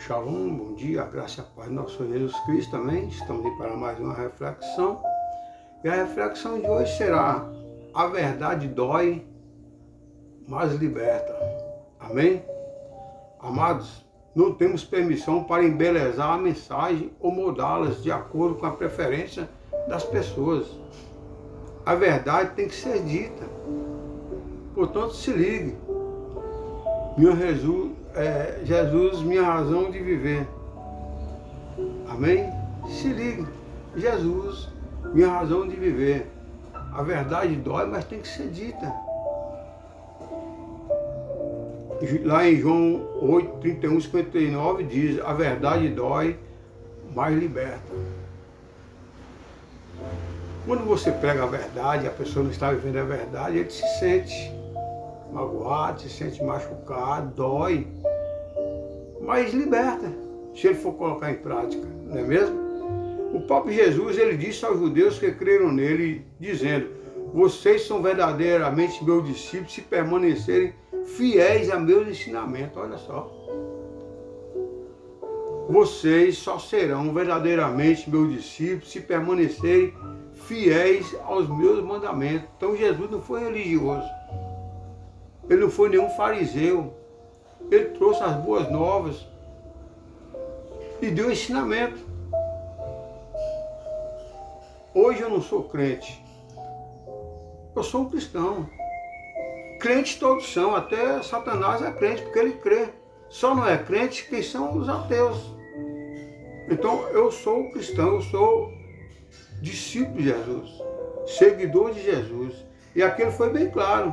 Shalom, bom dia, a graça e a paz do nosso Senhor Jesus Cristo também. Estamos aqui para mais uma reflexão. E a reflexão de hoje será: a verdade dói, mas liberta. Amém? Amados, não temos permissão para embelezar a mensagem ou moldá-las de acordo com a preferência das pessoas. A verdade tem que ser dita. Portanto, se ligue. Jesus, minha razão de viver. Amém? Se ligue. Jesus, minha razão de viver. A verdade dói, mas tem que ser dita. Lá em João 8, 31, 59 diz: a verdade dói, mas liberta. Quando você prega a verdade, a pessoa não está vivendo a verdade, ele se sente magoado, se sente machucado, dói, mas liberta, se ele for colocar em prática, não é mesmo? O próprio Jesus, ele disse aos judeus que creram nele, dizendo: vocês são verdadeiramente meus discípulos se permanecerem fiéis a meus ensinamentos. Olha só. Vocês só serão verdadeiramente meus discípulos se permanecerem fiéis aos meus mandamentos. Então Jesus não foi religioso. Ele não foi nenhum fariseu. Ele trouxe as boas novas e deu ensinamento. Hoje eu não sou crente. Eu sou um cristão. Crentes todos são, até Satanás é crente porque ele crê. Só não é crente quem são os ateus. Então eu sou um cristão, eu sou discípulo de Jesus, seguidor de Jesus. E aquilo foi bem claro.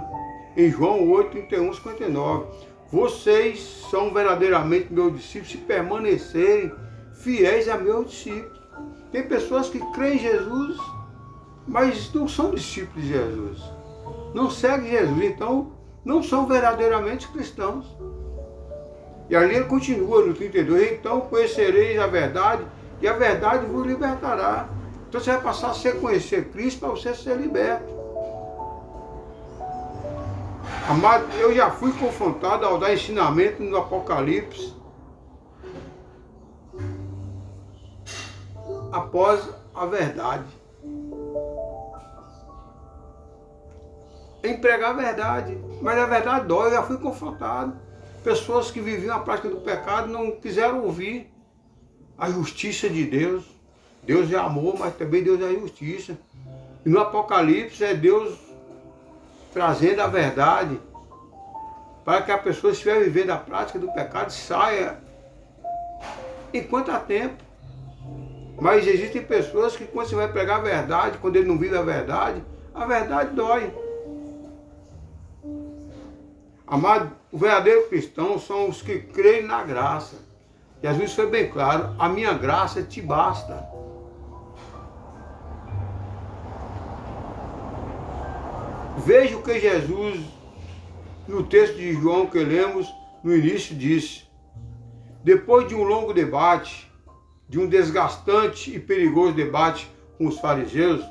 Em João 8, 31, 59. Vocês são verdadeiramente meus discípulos se permanecerem fiéis a meus discípulos. Tem pessoas que creem em Jesus, mas não são discípulos de Jesus. Não seguem Jesus, então não são verdadeiramente cristãos. E ali ele continua no 32. Então conhecereis a verdade e a verdade vos libertará. Então você vai passar a conhecer Cristo para você ser liberto. Amado, eu já fui confrontado ao dar ensinamento no Apocalipse após a verdade. Em pregar a verdade, mas a verdade dói, eu já fui confrontado. Pessoas que viviam a prática do pecado não quiseram ouvir a justiça de Deus. Deus é amor, mas também Deus é justiça. E no Apocalipse é Deus trazendo a verdade para que a pessoa, se estiver vivendo a prática do pecado, saia enquanto há tempo. Mas existem pessoas que, quando você vai pregar a verdade, quando ele não vive a verdade dói. Amado, o verdadeiro cristão são os que creem na graça. Jesus foi bem claro: a minha graça te basta. Veja o que Jesus, no texto de João que lemos no início, disse. Depois de um longo debate, de um desgastante e perigoso debate com os fariseus,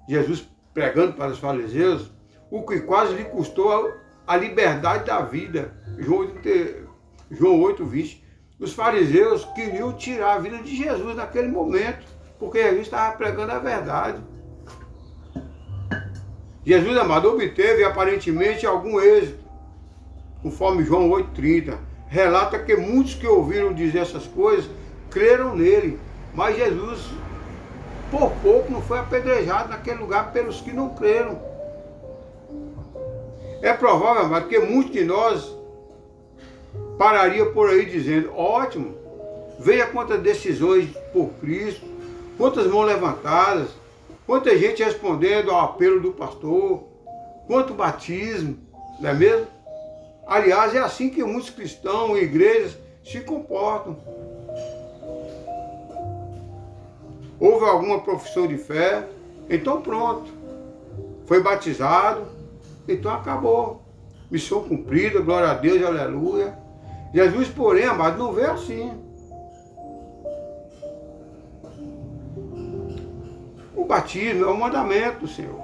Jesus pregando para os fariseus, o que quase lhe custou a liberdade da vida. João 8, 20. Os fariseus queriam tirar a vida de Jesus naquele momento, porque Jesus estava pregando a verdade. Jesus, amado, obteve aparentemente algum êxito, conforme João 8,30. Relata que muitos que ouviram dizer essas coisas creram nele, mas Jesus, por pouco, não foi apedrejado naquele lugar pelos que não creram. É provável, amado, que muitos de nós pararia por aí dizendo: ótimo, veja quantas decisões por Cristo, quantas mãos levantadas, quanta gente respondendo ao apelo do pastor, quanto batismo, não é mesmo? Aliás, é assim que muitos cristãos e igrejas se comportam. Houve alguma profissão de fé, então pronto. Foi batizado, então acabou. Missão cumprida, glória a Deus, aleluia. Jesus, porém, amado, não veio assim. O batismo é um mandamento do Senhor.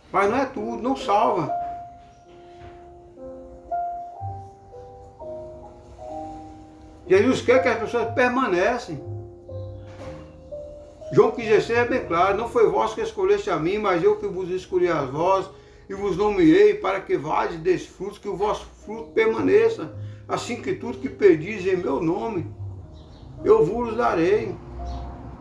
Mas não é tudo, não salva. Jesus quer que as pessoas permanecem. João 15,16 é bem claro, não foi vós que escolheste a mim, mas eu que vos escolhi a vós e vos nomeei para que vades desse fruto, que o vosso fruto permaneça, assim que tudo que pedis em meu nome, eu vos darei.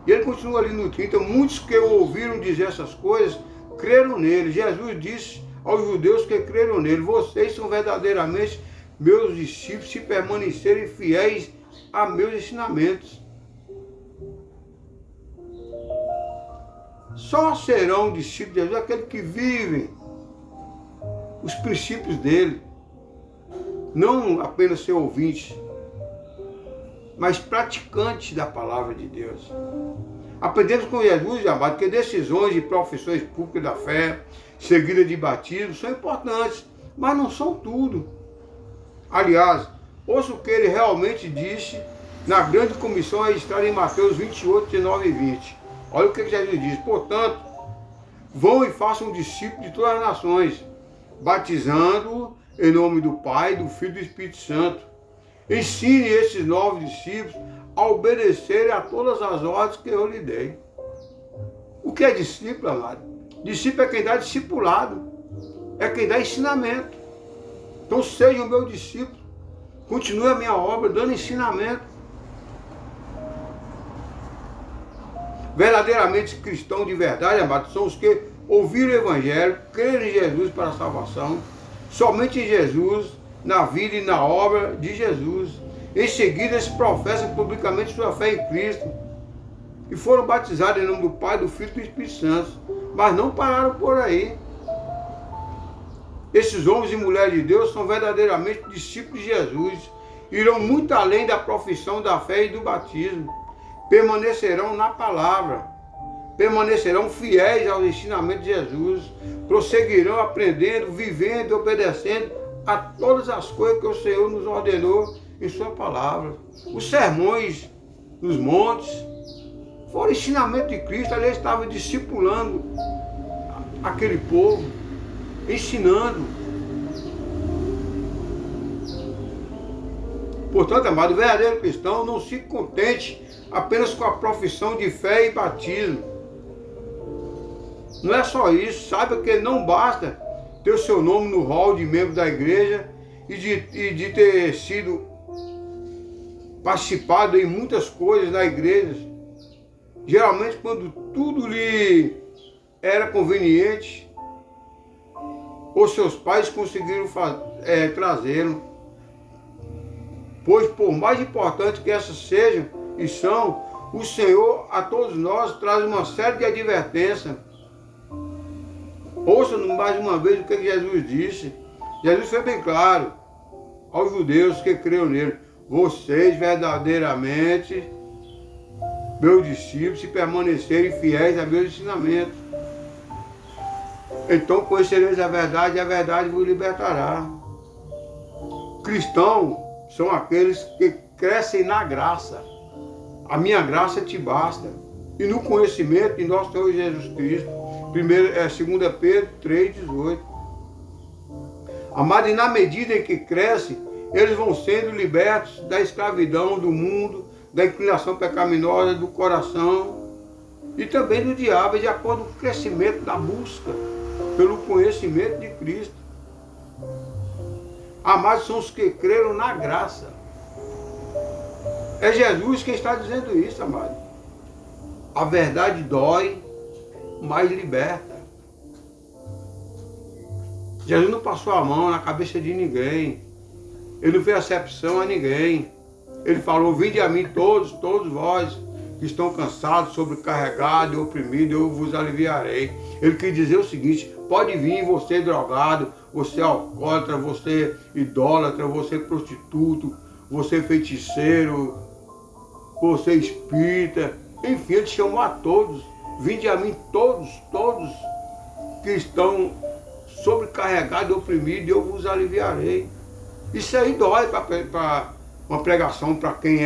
E ele continua ali no 30, muitos que ouviram dizer essas coisas, creram nele. Jesus disse aos judeus que creram nele, vocês são verdadeiramente meus discípulos se permanecerem fiéis a meus ensinamentos. Só serão discípulos de Jesus aqueles que vivem os princípios dele, não apenas ser ouvintes, mas praticantes da palavra de Deus. Aprendemos com Jesus, amado, que decisões e profissões públicas da fé, seguidas de batismo, são importantes, mas não são tudo. Aliás, ouça o que ele realmente disse na grande comissão registrada em Mateus 28, 19 e 20. Olha o que Jesus diz. Portanto, vão e façam discípulos de todas as nações, batizando-o em nome do Pai, do Filho e do Espírito Santo. Ensine esses novos discípulos a obedecerem a todas as ordens que eu lhe dei. O que é discípulo, amado? Discípulo é quem dá discipulado, é quem dá ensinamento. Então seja o meu discípulo, continue a minha obra dando ensinamento. Verdadeiramente cristãos de verdade, amados, são os que ouviram o Evangelho, creram em Jesus para a salvação, somente em Jesus, na vida e na obra de Jesus. Em seguida, eles professam publicamente sua fé em Cristo e foram batizados em nome do Pai, do Filho e do Espírito Santo, mas não pararam por aí. Esses homens e mulheres de Deus são verdadeiramente discípulos de Jesus, irão muito além da profissão da fé e do batismo. Permanecerão na palavra, permanecerão fiéis aos ensinamentos de Jesus, prosseguirão aprendendo, vivendo e obedecendo a todas as coisas que o Senhor nos ordenou em sua palavra. Os sermões nos montes foram ensinamento de Cristo, ali ele estava discipulando aquele povo, ensinando. Portanto, amado, o verdadeiro cristão não se contente apenas com a profissão de fé e batismo. Não é só isso, saiba que não basta ter o seu nome no rol de membro da igreja e de ter sido participado em muitas coisas da igreja. Geralmente, quando tudo lhe era conveniente, ou seus pais conseguiram trazê-lo. Pois, por mais importante que essas sejam e são, o Senhor a todos nós traz uma série de advertências. Ouça mais uma vez o que Jesus disse. Jesus foi bem claro aos judeus que creram nele. Vocês verdadeiramente, meus discípulos, se permanecerem fiéis a meus ensinamentos. Então conhecereis a verdade vos libertará. Cristãos são aqueles que crescem na graça. A minha graça te basta. E no conhecimento de nosso Senhor Jesus Cristo. 2 Pedro 3,18. Amado, e na medida em que crescem, eles vão sendo libertos da escravidão do mundo, da inclinação pecaminosa do coração e também do diabo, de acordo com o crescimento da busca pelo conhecimento de Cristo. Amados, são os que creram na graça. É Jesus quem está dizendo isso, amado. A verdade dói, mas liberta. Jesus não passou a mão na cabeça de ninguém. Ele não fez acepção a ninguém. Ele falou, vinde a mim todos vós que estão cansados, sobrecarregados e oprimidos, eu vos aliviarei. Ele quis dizer o seguinte, pode vir você drogado, você alcoólatra, você idólatra, você prostituto, você feiticeiro, você espírita, enfim, ele chamou a todos. Vinde a mim todos que estão sobrecarregados e oprimidos, eu vos aliviarei. Isso aí dói para uma pregação para quem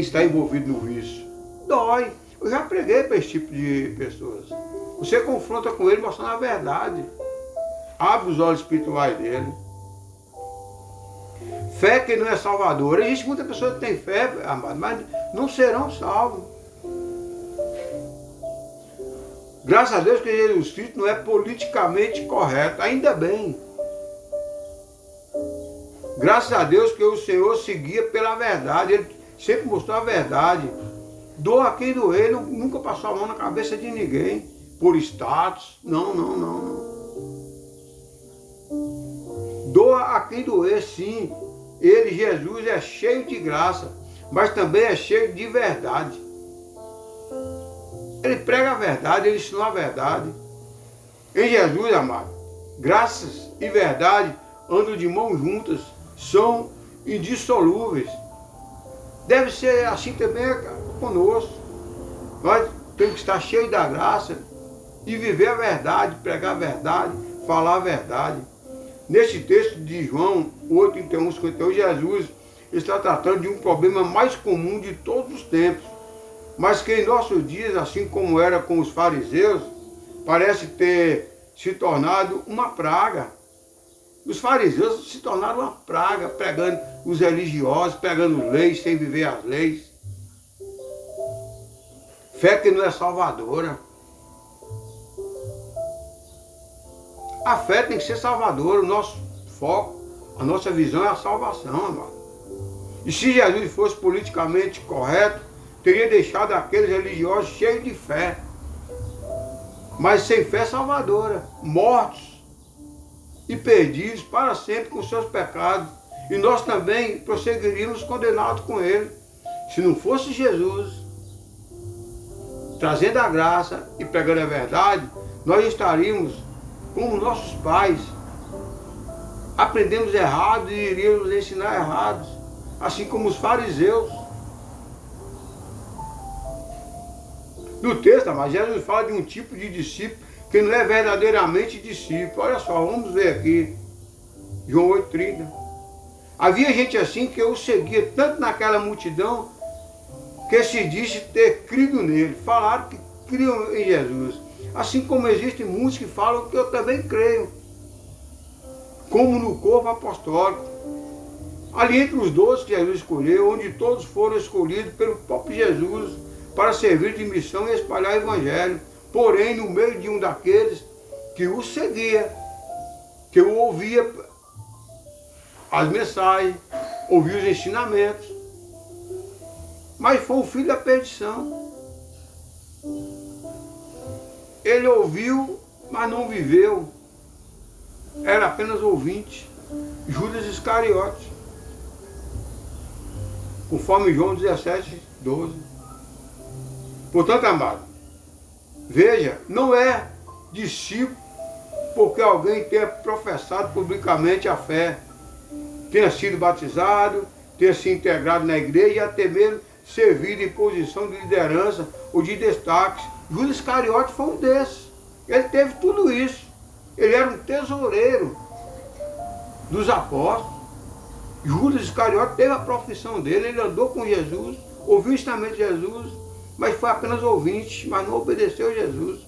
está envolvido no vício. Dói. Eu já preguei para esse tipo de pessoas. Você confronta com ele mostrando a verdade. Abre os olhos espirituais dele. Fé que não é salvadora. Existe muita pessoa que tem fé, amado, mas não serão salvos. Graças a Deus que Jesus Cristo não é politicamente correto, ainda bem. Graças a Deus que o Senhor seguia pela verdade, Ele sempre mostrou a verdade. Doa a quem doer, nunca passou a mão na cabeça de ninguém, por status, não. Doa a quem doer, sim. Ele, Jesus, é cheio de graça, mas também é cheio de verdade. Ele prega a verdade, ele ensinou a verdade. Em Jesus, amado, graças e verdade andam de mãos juntas, são indissolúveis. Deve ser assim também conosco. Nós temos que estar cheios da graça e viver a verdade, pregar a verdade, falar a verdade. Neste texto de João 8, 31, 51, Jesus está tratando de um problema mais comum de todos os tempos, mas que em nossos dias, assim como era com os fariseus, parece ter se tornado uma praga. Os fariseus se tornaram uma praga, pregando os religiosos, pregando leis sem viver as leis. Fé que não é salvadora. A fé tem que ser salvadora, o nosso foco, a nossa visão é a salvação, amado. E se Jesus fosse politicamente correto, teria deixado aqueles religiosos cheios de fé, mas sem fé salvadora, mortos e perdidos para sempre com seus pecados. E nós também prosseguiríamos condenados com ele. Se não fosse Jesus trazendo a graça e pregando a verdade, nós estaríamos como nossos pais. Aprendemos errado e iríamos ensinar errados, assim como os fariseus. No texto, mas Jesus fala de um tipo de discípulo que não é verdadeiramente discípulo. Olha só, vamos ver aqui, João 8,30. Havia gente assim que o seguia tanto naquela multidão que se disse ter crido nele. Falaram que criam em Jesus. Assim como existem muitos que falam que eu também creio, como no corpo apostólico. Ali entre os 12 que Jesus escolheu, onde todos foram escolhidos pelo próprio Jesus para servir de missão e espalhar o Evangelho. Porém, no meio de um daqueles que o seguia, que o ouvia as mensagens, ouvia os ensinamentos, mas foi o filho da perdição. Ele ouviu, mas não viveu. Era apenas ouvinte. Judas Iscariote. Conforme João 17, 12. Portanto, amado, veja, não é discípulo porque alguém tenha professado publicamente a fé, tenha sido batizado, tenha se integrado na igreja e até mesmo servido em posição de liderança ou de destaque. Judas Iscariote foi um desses. Ele teve tudo isso. Ele era um tesoureiro dos apóstolos. Judas Iscariote teve a profissão dele, ele andou com Jesus, ouviu o ensinamento de Jesus, mas foi apenas ouvinte, mas não obedeceu a Jesus.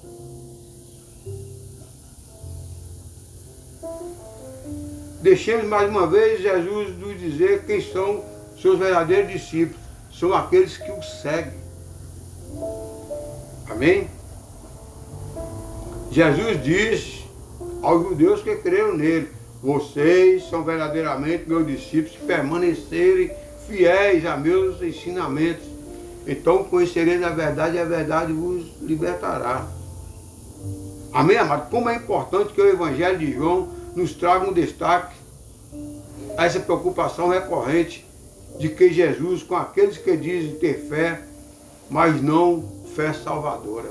Deixemos mais uma vez Jesus nos dizer quem são seus verdadeiros discípulos. São aqueles que o seguem. Amém? Jesus disse aos judeus que creram nele: vocês são verdadeiramente meus discípulos se permanecerem fiéis a meus ensinamentos. Então conhecereis a verdade e a verdade vos libertará. Amém, amado? Como é importante que o Evangelho de João nos traga um destaque a essa preocupação recorrente de que Jesus, com aqueles que dizem ter fé, mas não fé salvadora.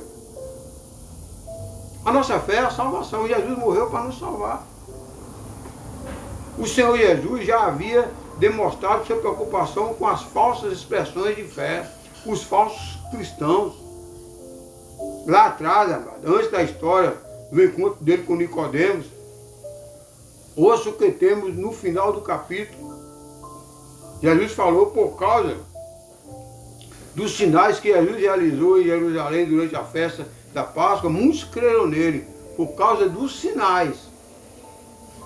A nossa fé é a salvação. Jesus morreu para nos salvar. O Senhor Jesus já havia demonstrado sua preocupação com as falsas expressões de fé, os falsos cristãos. Lá atrás, antes da história do encontro dele com Nicodemos, ouça o que temos no final do capítulo. Jesus falou por causa dos sinais que Jesus realizou em Jerusalém durante a festa da Páscoa. Muitos creram nele por causa dos sinais.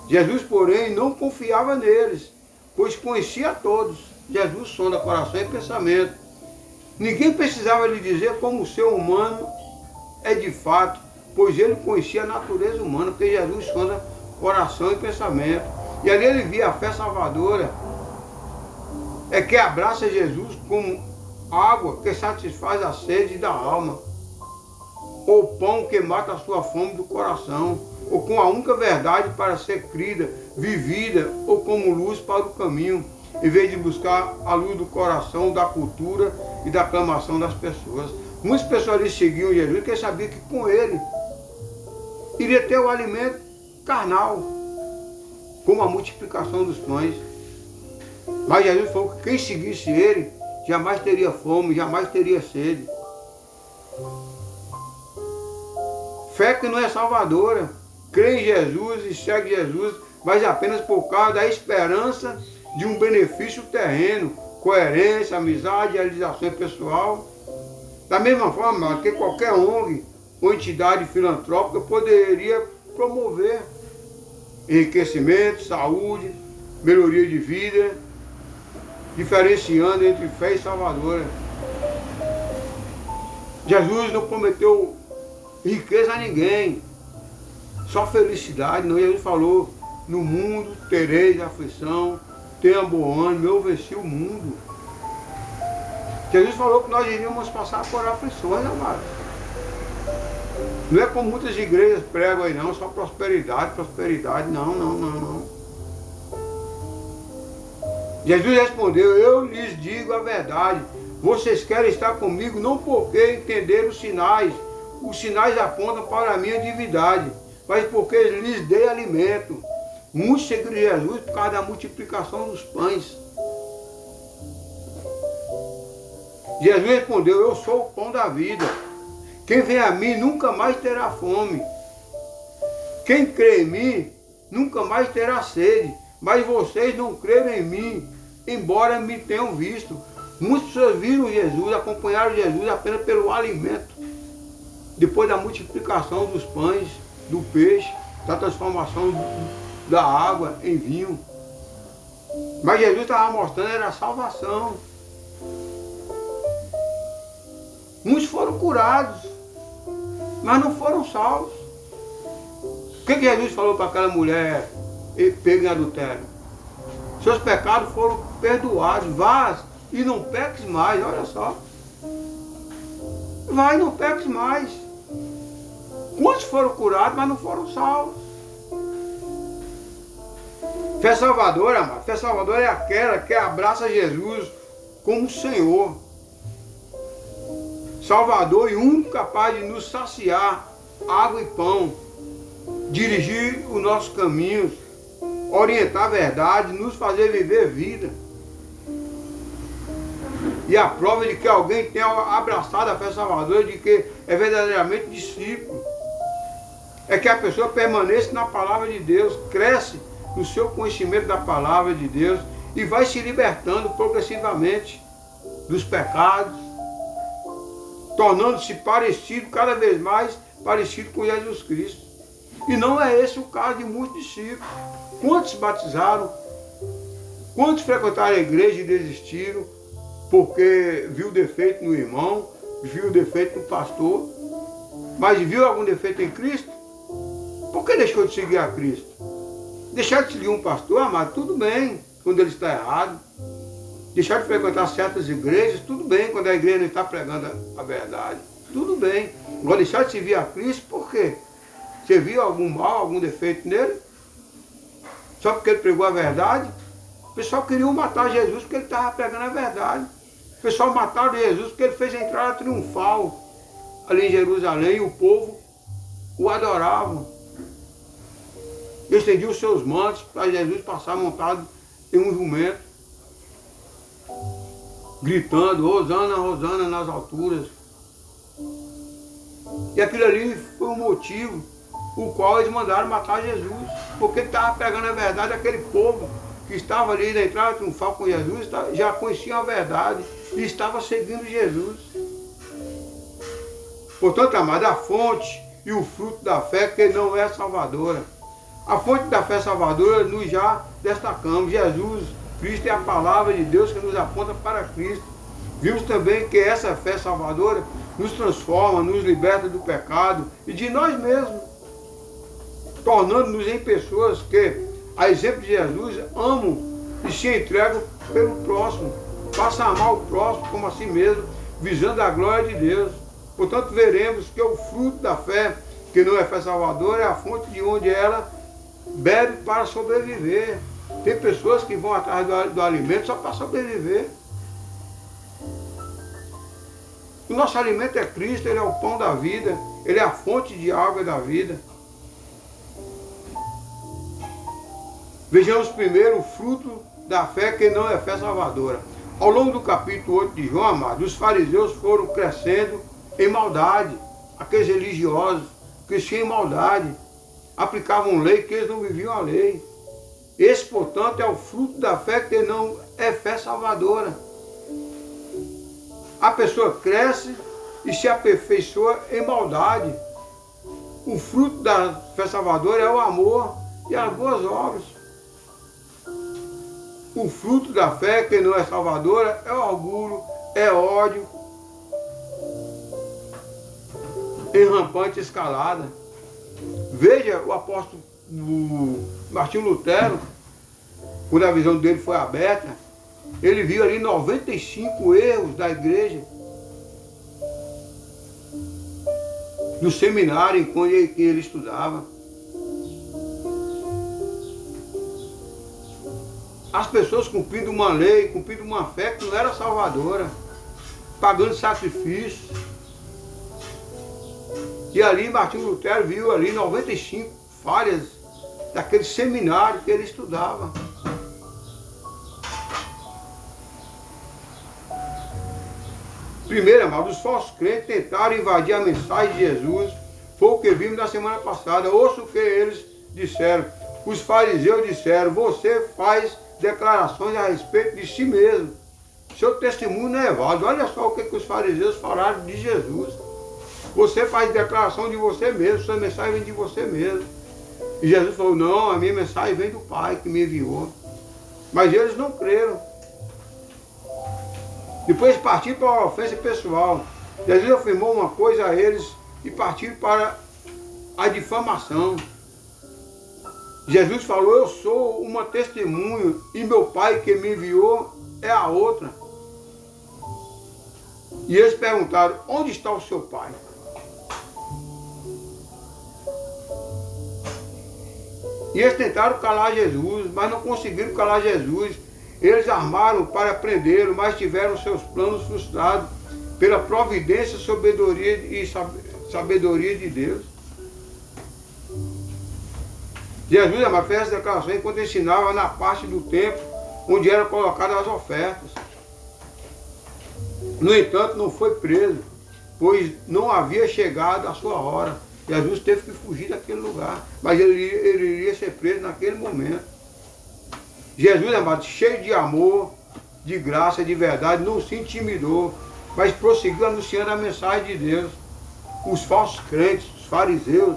Jesus, porém, não confiava neles, pois conhecia a todos. Jesus sonda coração e pensamento. Ninguém precisava lhe dizer como o ser humano é de fato, pois ele conhecia a natureza humana, porque Jesus sonda coração e pensamento. E ali ele via a fé salvadora, que abraça Jesus como água que satisfaz a sede da alma, ou pão que mata a sua fome do coração, ou com a única verdade para ser crida, vivida, ou como luz para o caminho, em vez de buscar a luz do coração, da cultura e da aclamação das pessoas. Muitas pessoas ali seguiam Jesus porque sabiam que com ele iria ter o alimento carnal, como a multiplicação dos pães. Mas Jesus falou que quem seguisse ele jamais teria fome, jamais teria sede. Fé que não é salvadora, crê em Jesus e segue Jesus, mas apenas por causa da esperança de um benefício terreno, coerência, amizade, realização pessoal. Da mesma forma que qualquer ONG ou entidade filantrópica poderia promover enriquecimento, saúde, melhoria de vida, diferenciando entre fé e salvadora. Jesus não prometeu riqueza a ninguém, só felicidade. Não, Jesus falou, no mundo tereis aflição, tenha bom ânimo, eu venci o mundo. Jesus falou que nós iríamos passar por aflições, amados. Não é como muitas igrejas pregam aí não, só prosperidade, prosperidade, não. Jesus respondeu, eu lhes digo a verdade, vocês querem estar comigo não porque entenderam os sinais apontam para a minha divindade, mas porque lhes dei alimento. Muitos seguiram Jesus por causa da multiplicação dos pães. Jesus respondeu, eu sou o pão da vida. Quem vem a mim nunca mais terá fome. Quem crê em mim nunca mais terá sede. Mas vocês não creram em mim, embora me tenham visto. Muitas pessoas viram Jesus, acompanharam Jesus apenas pelo alimento. Depois da multiplicação dos pães, do peixe, da transformação da água em vinho. Mas Jesus estava mostrando era a salvação. Muitos foram curados, mas não foram salvos. O que Jesus falou para aquela mulher pega em adultério? Seus pecados foram perdoados, vá e não peques mais, olha só. Vai e não peques mais. Quantos foram curados, mas não foram salvos? Fé salvadora, amado. Fé salvadora é aquela que abraça Jesus como Senhor, Salvador e único capaz de nos saciar, água e pão, dirigir os nossos caminhos, orientar a verdade, nos fazer viver vida. E a prova de que alguém tenha abraçado a fé salvadora, de que é verdadeiramente discípulo, é que a pessoa permaneça na palavra de Deus, cresce no seu conhecimento da palavra de Deus e vai se libertando progressivamente dos pecados, tornando-se parecido, cada vez mais parecido com Jesus Cristo. E não é esse o caso de muitos discípulos. Quantos batizaram? Quantos frequentaram a igreja e desistiram porque viu defeito no irmão, viu defeito no pastor, mas viu algum defeito em Cristo? Por que deixou de seguir a Cristo? Deixar de seguir um pastor, amado, tudo bem, quando ele está errado. Deixar de frequentar certas igrejas, tudo bem, quando a igreja não está pregando a verdade. Tudo bem. Agora deixar de seguir a Cristo, por quê? Você viu algum mal, algum defeito nele? Só porque ele pregou a verdade? O pessoal queria matar Jesus porque ele estava pregando a verdade. O pessoal mataram Jesus porque ele fez a entrada triunfal ali em Jerusalém e o povo o adoravam. Estendiam os seus mantos para Jesus passar montado em um jumento, gritando, Hosana, Hosana nas alturas. E aquilo ali foi o motivo o qual eles mandaram matar Jesus, porque ele estava pegando a verdade. Aquele povo que estava ali na entrada triunfal com Jesus já conhecia a verdade e estava seguindo Jesus. Portanto, amado, a fonte e o fruto da fé que não é salvadora. A fonte da fé salvadora nós já destacamos. Jesus Cristo é a palavra de Deus que nos aponta para Cristo. Vimos também que essa fé salvadora nos transforma, nos liberta do pecado e de nós mesmos, tornando-nos em pessoas que, a exemplo de Jesus, amam e se entregam pelo próximo, passam a amar o próximo como a si mesmo, visando a glória de Deus. Portanto, veremos que o fruto da fé, que não é fé salvadora, é a fonte de onde ela bebe para sobreviver. Tem pessoas que vão atrás do alimento só para sobreviver. O nosso alimento é Cristo, Ele é o pão da vida, Ele é a fonte de água da vida. Vejamos primeiro o fruto da fé que não é fé salvadora. Ao longo do capítulo 8 de João, amado, os fariseus foram crescendo em maldade. Aqueles religiosos cresciam em maldade, aplicavam lei que eles não viviam a lei. Esse, portanto, é o fruto da fé que não é fé salvadora. A pessoa cresce e se aperfeiçoa em maldade. O fruto da fé salvadora é o amor e as boas obras. O fruto da fé que não é salvadora é o orgulho, é ódio, em rampante escalada. Veja o apóstolo Martinho Lutero, quando a visão dele foi aberta, ele viu ali 95 erros da igreja, do seminário em que ele estudava. As pessoas cumprindo uma lei, cumprindo uma fé que não era salvadora, pagando sacrifícios. E ali Martinho Lutero viu ali 95 falhas daquele seminário que ele estudava. Primeiro, amado, os falsos crentes tentaram invadir a mensagem de Jesus. Foi o que vimos na semana passada. Ouça o que eles disseram. Os fariseus disseram: você faz declarações a respeito de si mesmo. Seu testemunho não é válido. Olha só o que os fariseus falaram de Jesus. Você faz declaração de você mesmo, sua mensagem vem de você mesmo. E Jesus falou: não, a minha mensagem vem do Pai que me enviou. Mas eles não creram. Depois partiram para a ofensa pessoal. Jesus afirmou uma coisa a eles e partiram para a difamação. Jesus falou: eu sou uma testemunha e meu Pai que me enviou é a outra. E eles perguntaram: onde está o seu Pai? E eles tentaram calar Jesus, mas não conseguiram calar Jesus. Eles armaram para prendê-lo, mas tiveram seus planos frustrados pela providência e sabedoria de Deus. Jesus fez essa declaração enquanto ensinava na parte do templo onde eram colocadas as ofertas. No entanto, não foi preso, pois não havia chegado a sua hora. Jesus teve que fugir daquele lugar, mas ele iria ser preso naquele momento. Jesus, amado, cheio de amor, de graça, de verdade, não se intimidou, mas prosseguiu anunciando a mensagem de Deus. Os falsos crentes, os fariseus,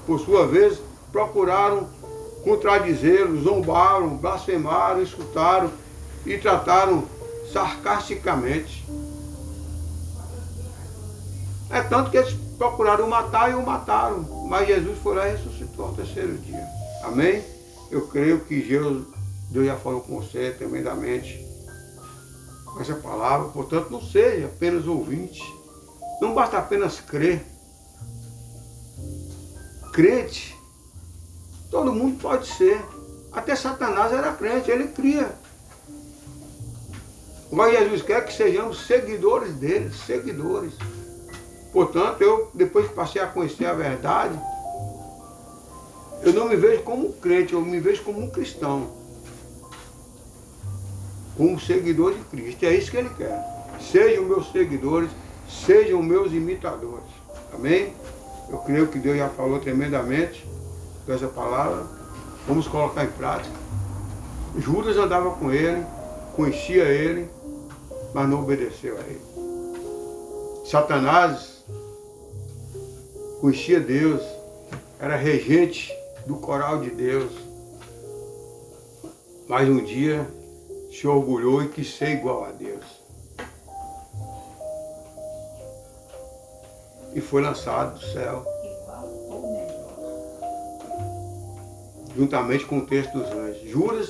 por sua vez, procuraram contradizê-lo, zombaram, blasfemaram, escutaram e trataram sarcasticamente. É tanto que eles procuraram matar e o mataram, mas Jesus foi lá e ressuscitou ao terceiro dia. Amém? Eu creio que Deus já falou com você tremendamente com essa palavra. Portanto, não seja apenas ouvinte. Não basta apenas crer. Crente, todo mundo pode ser. Até Satanás era crente, ele cria. Mas Jesus quer que sejamos seguidores dele, seguidores. Portanto, eu, depois que passei a conhecer a verdade, eu não me vejo como um crente, eu me vejo como um cristão. Como seguidor de Cristo. É isso que Ele quer. Sejam meus seguidores, sejam meus imitadores. Amém? Eu creio que Deus já falou tremendamente com essa palavra. Vamos colocar em prática. Judas andava com ele, conhecia ele, mas não obedeceu a ele. Satanás conhecia Deus, era regente do coral de Deus. Mas um dia se orgulhou e quis ser igual a Deus. E foi lançado do céu. Juntamente com o texto dos anjos. Judas,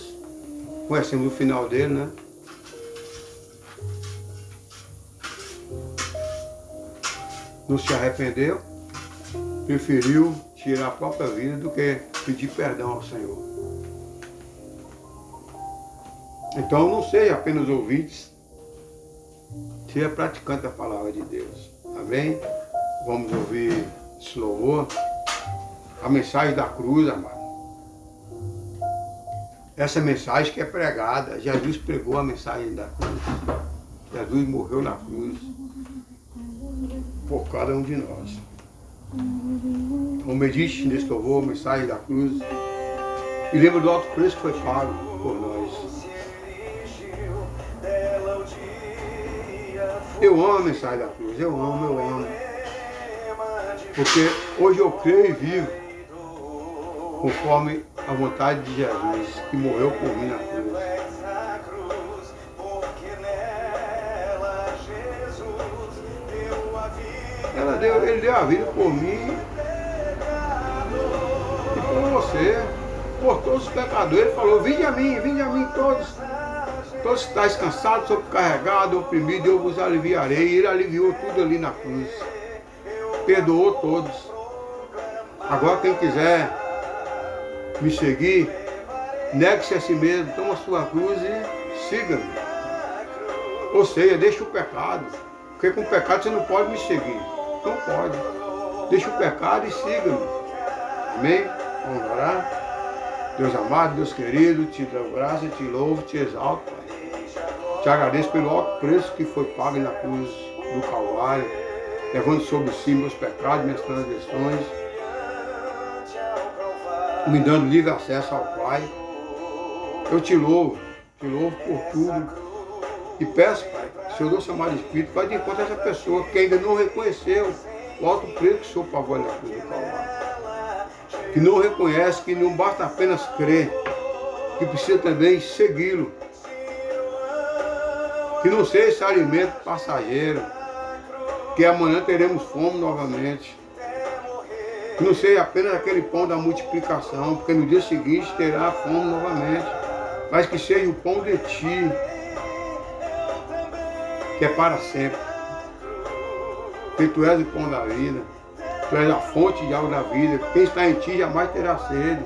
conhecemos o final dele, né? Não se arrependeu, preferiu tirar a própria vida do que pedir perdão ao Senhor. Então não seja apenas ouvintes, seja praticante da palavra de Deus. Amém? Vamos ouvir esse louvor. A mensagem da cruz, amado. Essa mensagem que é pregada, Jesus pregou a mensagem da cruz. Jesus morreu na cruz por cada um de nós. Então medite nesse louvor, a mensagem da cruz. E lembra do alto preço que foi pago por nós. Eu amo a mensagem da cruz, eu amo. Porque hoje eu creio e vivo conforme a vontade de Jesus, que morreu por mim na cruz. Ele deu a vida por mim e por você, por todos os pecadores. Ele falou, vinde a mim todos que estáis cansados, sobrecarregados, oprimidos, eu vos aliviarei. E ele aliviou tudo ali na cruz. Perdoou todos. Agora quem quiser me seguir, negue-se a si mesmo, toma a sua cruz e siga-me. Ou seja, deixa o pecado. Porque com o pecado você não pode me seguir. Não pode. Deixa o pecado e siga-me. Amém? Vamos orar? Deus amado, Deus querido, te dou graça, te louvo, te exalto, Pai. Te agradeço pelo alto preço que foi pago na cruz do Calvário, levando sobre si meus pecados, minhas transgressões, me dando livre acesso ao Pai. Eu te louvo por tudo. E peço, Pai, que o Senhor do Santo Espírito vai de encontro a essa pessoa que ainda não reconheceu o alto preço que o Senhor pagou na cruz do Calvário. Que não reconhece que não basta apenas crer, que precisa também segui-lo. Que não seja esse alimento passageiro, que amanhã teremos fome novamente. Que não seja apenas aquele pão da multiplicação, porque no dia seguinte terá fome novamente. Mas que seja o pão de ti, que é para sempre. Porque tu és o pão da vida, tu és a fonte de água da vida. Quem está em ti jamais terá sede.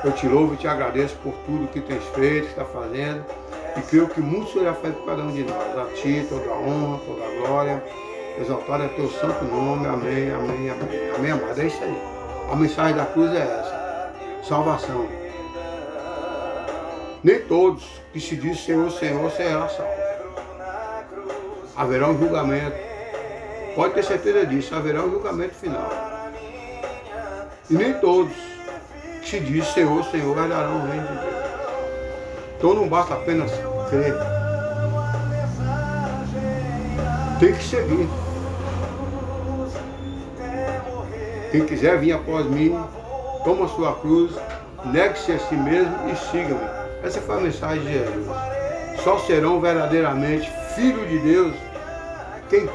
Eu te louvo e te agradeço por tudo que tens feito, que está fazendo. E creio que muito será feito por cada um de nós. A ti toda a honra, toda a glória. Exaltado é teu santo nome. Amém, amém, amém. Amém, amado. É isso aí. A mensagem da cruz é essa. Salvação. Nem todos que se diz Senhor, Senhor, será salvo. Haverá um julgamento. Pode ter certeza disso, haverá um julgamento final. E nem todos que se diz Senhor, Senhor, herdarão o reino de Deus. Então não basta apenas crer. Tem que seguir. Quem quiser vir após mim, toma a sua cruz, negue-se a si mesmo e siga-me. Essa foi a mensagem de Jesus. Só serão verdadeiramente filhos de Deus quem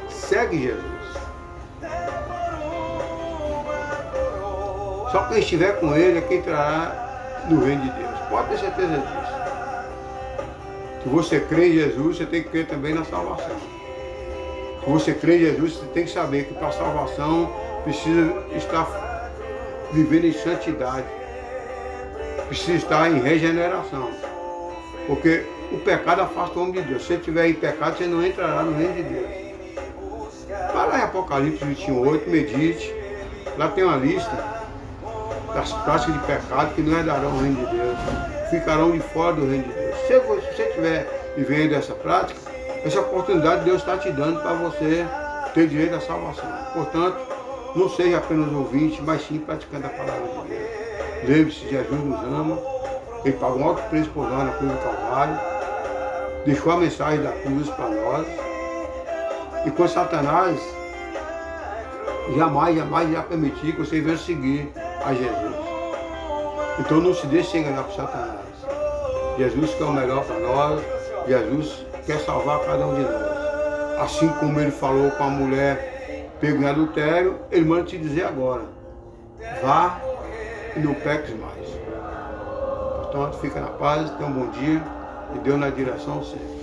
segue Jesus. Só quem estiver com Ele é quem entrará no reino de Deus. Pode ter certeza disso. Se você crê em Jesus, você tem que crer também na salvação. Se você crê em Jesus, você tem que saber que para a salvação precisa estar vivendo em santidade. Precisa estar em regeneração. Porque o pecado afasta o homem de Deus. Se você estiver em pecado, você não entrará no reino de Deus. Vai lá em Apocalipse 21:8, medite. Lá tem uma lista das práticas de pecado que não herdarão o reino de Deus. Ficarão de fora do reino de Deus. Se você estiver vivendo essa prática, essa oportunidade Deus está te dando para você ter direito à salvação. Portanto, não seja apenas ouvinte, mas sim praticante a palavra de Deus. Lembre-se, Jesus nos ama. Ele pagou um alto preço por nós na cruz do Calvário. Deixou a mensagem da cruz para nós. E com Satanás, jamais irá permitir que você venha seguir a Jesus. Então não se deixe enganar por Satanás. Jesus quer o melhor para nós, Jesus quer salvar cada um de nós. Assim como ele falou com a mulher pega em adultério, ele manda te dizer agora, vá e não peques mais. Portanto, fica na paz, tenha um bom dia e Deus na direção sempre.